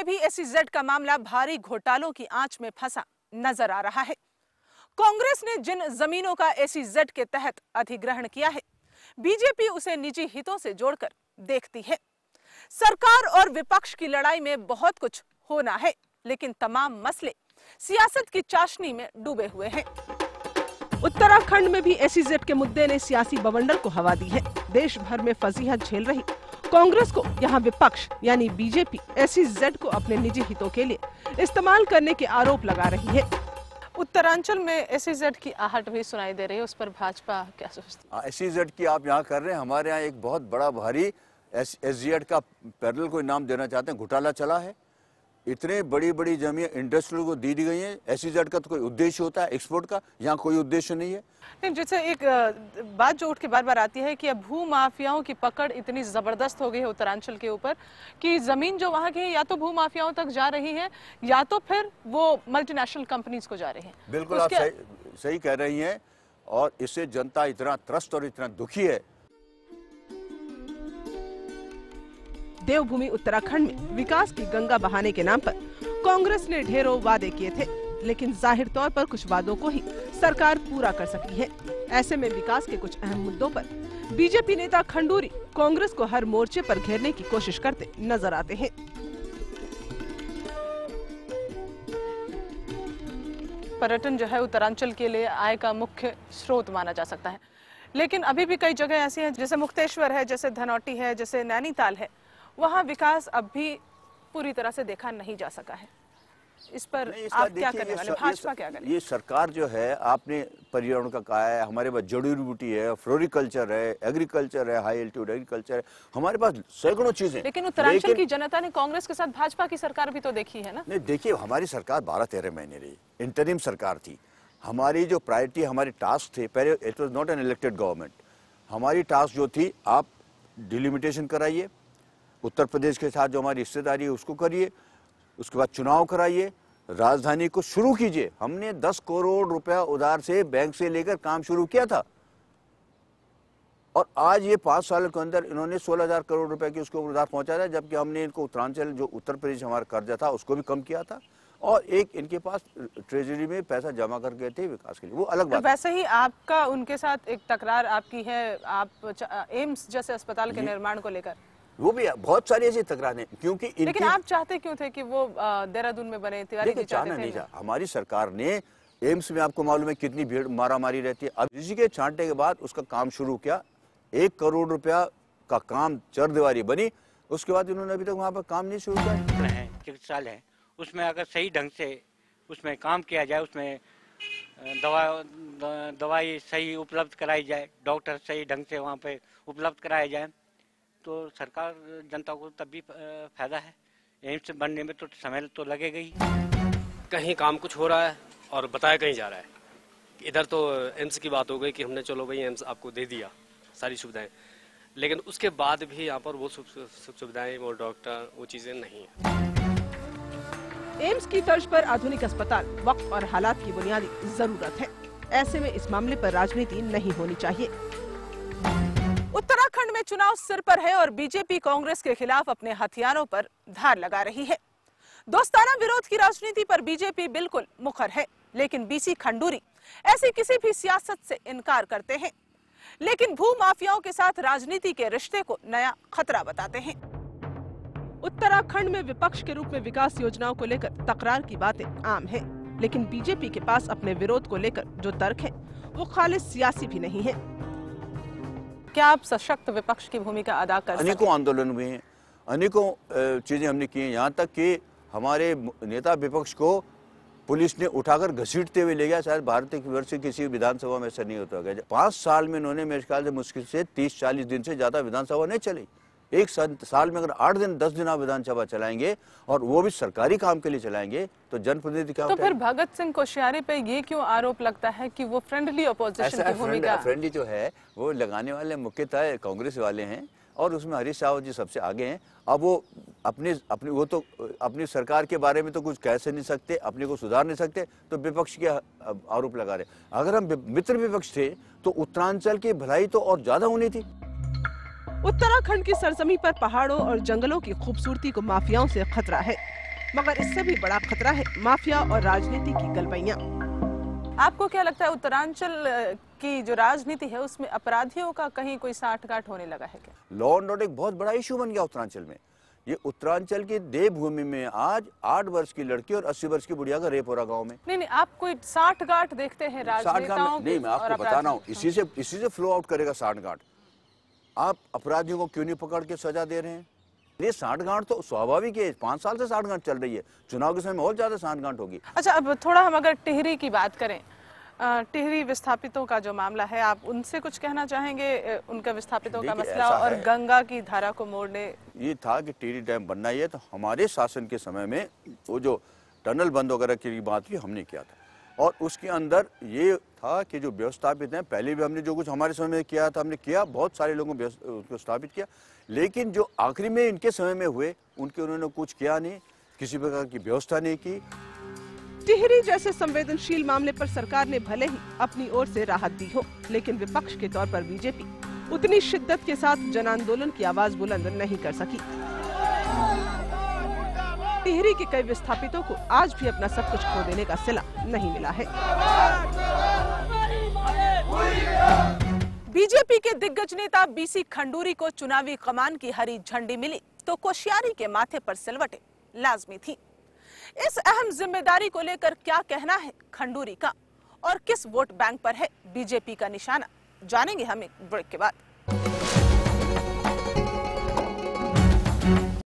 में भी SEZ का मामला भारी घोटालों की आंच में फंसा नजर आ रहा है। कांग्रेस ने जिन जमीनों का SEZ के तहत अधिग्रहण किया है, बीजेपी उसे निजी हितों से जोड़कर देखती है। सरकार और विपक्ष की लड़ाई में बहुत कुछ होना है, लेकिन तमाम मसले सियासत की चाशनी में डूबे हुए हैं। उत्तराखंड में भी SEZ के मुद्दे ने सियासी बवंडर को हवा दी है। देश भर में फजीहत झेल रही कांग्रेस को यहाँ विपक्ष यानी बीजेपी SEZ को अपने निजी हितों के लिए इस्तेमाल करने के आरोप लगा रही है। उत्तरांचल में SEZ की आहट भी सुनाई दे रही है, उस पर भाजपा क्या सोचती है? SEZ की आप यहाँ कर रहे हैं, हमारे यहाँ एक बहुत बड़ा भारी SEZ का पैरेलल कोई नाम देना चाहते हैं, घोटाला चला है। इतने बड़ी बड़ी जमीन इंडस्ट्रियल को दी गई है। SEZ का तो कोई उद्देश्य होता है एक्सपोर्ट का, यहाँ कोई उद्देश्य नहीं है। नहीं, जैसे एक बात जो उठ के बार बार आती है कि अब भू माफियाओं की पकड़ इतनी जबरदस्त हो गई है उत्तरांचल के ऊपर कि जमीन जो वहाँ की है या तो भू माफियाओं तक जा रही है या तो फिर वो मल्टीनेशनल कंपनीज को जा रही है। बिल्कुल आप सही कह रही हैं, और इससे जनता इतना त्रस्त और इतना दुखी है। देवभूमि उत्तराखंड में विकास की गंगा बहाने के नाम पर कांग्रेस ने ढेरों वादे किए थे, लेकिन जाहिर तौर पर कुछ वादों को ही सरकार पूरा कर सकी है। ऐसे में विकास के कुछ अहम मुद्दों पर बीजेपी नेता खंडूरी कांग्रेस को हर मोर्चे पर घेरने की कोशिश करते नजर आते हैं। पर्यटन जो है उत्तरांचल के लिए आय का मुख्य स्रोत माना जा सकता है, लेकिन अभी भी कई जगह ऐसी हैं जैसे मुक्तेश्वर है, जैसे धनौटी है, जैसे नैनीताल है, वहाँ विकास अब भी पूरी तरह से देखा नहीं जा सका है। इस पर आप क्या करने वाले, भाजपा क्या करें? ये सरकार जो है, आपने पर्यावरण का कहा है, हमारे पास जड़ी बूटी है, फ्लोरिकल्चर है, एग्रीकल्चर है, हाई एल्टीट्यूड एग्रीकल्चर है, हमारे पास सैकड़ों चीजें। लेकिन उत्तरांचल की जनता ने कांग्रेस के साथ भाजपा की सरकार भी तो देखी है ना? नहीं, देखिए हमारी सरकार 12-13 महीने रही, इंटरिम सरकार थी। हमारी जो प्रायोरिटी, हमारे टास्क थे, पहले it was not an elected government. हमारी टास्क जो थी, आप डिलिमिटेशन कराइए, उत्तर प्रदेश के साथ जो हमारी हिस्सेदारी है उसको करिए, उसके बाद चुनाव कराइए, राजधानी को शुरू कीजिए। हमने 10 करोड़ रुपया उधार से बैंक से लेकर काम शुरू किया था, और आज ये 5 साल के अंदर इन्होंने 16,000 करोड़ रुपए की उसको उधार पहुंचा था, जबकि हमने इनको उत्तरांचल जो उत्तर प्रदेश हमारा कर्जा था उसको भी कम किया था, और एक इनके पास ट्रेजरी में पैसा जमा करके थे विकास के लिए, वो अलग बात। वैसे ही आपका उनके साथ एक तकरार आपकी है, आप एम्स जैसे अस्पताल के निर्माण को लेकर, वो भी बहुत सारी ऐसी तकरारें, क्योंकि लेकिन आप चाहते क्यों थे कि वो देहरादून में बने? तिवारी जी चाहते थे नहीं था। हमारी सरकार ने एम्स में, आपको मालूम है कितनी भीड़ मारामारी रहती है, अब इसी के छांटने के बाद उसका काम शुरू किया। 1 करोड़ रुपया का काम चरदीवारी बनी, उसके बाद इन्होंने अभी तक वहाँ पर काम नहीं शुरू किया। चिकित्सालय है, उसमें अगर सही ढंग से उसमें काम किया जाए, उसमें दवाई सही उपलब्ध कराई जाए, डॉक्टर सही ढंग से वहाँ पे उपलब्ध कराया जाए, तो सरकार जनता को तब भी फायदा है। एम्स बनने में तो समय तो लगेगा ही। कहीं काम कुछ हो रहा है और बताया कहीं जा रहा है। इधर तो एम्स की बात हो गई कि हमने चलो भाई एम्स आपको दे दिया सारी सुविधाएं, लेकिन उसके बाद भी यहाँ पर वो सुविधाएं, वो डॉक्टर, वो चीजें नहीं है। एम्स की तर्ज पर आधुनिक अस्पताल वक्त और हालात की बुनियादी जरूरत है। ऐसे में इस मामले पर राजनीति नहीं होनी चाहिए। उत्तराखंड में चुनाव सिर पर है और बीजेपी कांग्रेस के खिलाफ अपने हथियारों पर धार लगा रही है। दोस्ताना विरोध की राजनीति पर बीजेपी बिल्कुल मुखर है, लेकिन BC खंडूरी ऐसी किसी भी सियासत से इनकार करते हैं, लेकिन भू माफियाओं के साथ राजनीति के रिश्ते को नया खतरा बताते हैं। उत्तराखंड में विपक्ष के रूप में विकास योजनाओं को लेकर तकरार की बातें आम है, लेकिन बीजेपी के पास अपने विरोध को लेकर जो तर्क है वो खालिस सियासी भी नहीं है। क्या आप सशक्त विपक्ष की भूमिका अदा कर सकते हैं? अनेकों आंदोलन हुए हैं, अनेकों चीजें हमने की हैं, यहाँ तक कि हमारे नेता विपक्ष को पुलिस ने उठाकर घसीटते हुए ले गया। शायद भारत वर्ष से किसी विधानसभा में ऐसा नहीं होता होगा। 5 साल में इन्होंने मेरे ख्याल से मुश्किल से 30-40 दिन से ज्यादा विधानसभा नहीं चली। एक साल में अगर 8 दिन 10 दिन आप विधानसभा चलाएंगे, और वो भी सरकारी काम के लिए चलाएंगे, तो जनप्रतिनिधि क्या तो फिर भगत सिंह कोश्यारी पे ये क्यों आरोप लगता है कि वो फ्रेंडली अपोजिशन की भूमिका? फ्रेंडली जो है वो लगाने वाले मुख्यतः कांग्रेस वाले हैं, और उसमें हरीश रावत जी सबसे आगे हैं। अब वो अपनी सरकार के बारे में तो कुछ कह से नहीं सकते, अपने को सुधार नहीं सकते, तो विपक्ष के आरोप लगा रहे। अगर हम मित्र विपक्ष थे तो उत्तरांचल की भलाई तो और ज्यादा होनी थी। उत्तराखंड की सरजमी पर पहाड़ों और जंगलों की खूबसूरती को माफियाओं से खतरा है। मगर इससे भी बड़ा खतरा है माफिया और राजनीति की गलबैयां। आपको क्या लगता है उत्तरांचल की जो राजनीति है उसमें अपराधियों का कहीं कोई साठगांठ होने लगा है क्या? लॉ एंड ऑर्डर एक बहुत बड़ा इशू बन गया उत्तरांचल में। ये उत्तरांचल की देवभूमि में आज 8 वर्ष की लड़की और 80 वर्ष की बुढ़िया का रेप हो रहा गाँव में। नहीं, आप कोई साठगांठ देखते हैं राजनेताओं नहीं, मैं आपको बता रहा हूँ, इसी से फ्लो आउट करेगा साठगांठ। आप अपराधियों को क्यों नहीं पकड़ के सजा दे रहे हैं? ये साठगांठ तो स्वाभाविक है, 5 साल से साठगांठ चल रही है, चुनाव के समय में और ज्यादा साठगांठ होगी। अच्छा, अब थोड़ा हम अगर टिहरी की बात करें, टिहरी विस्थापितों का जो मामला है, आप उनसे कुछ कहना चाहेंगे? उनका विस्थापितों का मसला और गंगा की धारा को मोड़ने, ये था कि टिहरी डैम बनना ही है, तो हमारे शासन के समय में वो जो टनल बंद वगैरह की बात हुई हमने किया था, और उसके अंदर ये था कि जो व्यवस्थापित हैं, पहले भी हमने जो कुछ हमारे समय में किया था हमने किया, बहुत सारे लोगों को स्थापित किया, लेकिन जो आखिरी में इनके समय में हुए उन्होंने कुछ किया नहीं, किसी प्रकार की व्यवस्था नहीं की। टिहरी जैसे संवेदनशील मामले पर सरकार ने भले ही अपनी ओर से राहत दी हो, लेकिन विपक्ष के तौर पर बीजेपी उतनी शिद्दत के साथ जन आंदोलन की आवाज बुलंद नहीं कर सकी। टिहरी के कई विस्थापितों को आज भी अपना सब कुछ खो देने का सिला नहीं मिला है। बीजेपी के दिग्गज नेता बीसी खंडूरी को चुनावी कमान की हरी झंडी मिली तो कोश्यारी के माथे पर सिलवटें लाजमी थी। इस अहम जिम्मेदारी को लेकर क्या कहना है खंडूरी का और किस वोट बैंक पर है बीजेपी का निशाना, जानेंगे हम एक ब्रेक के बाद।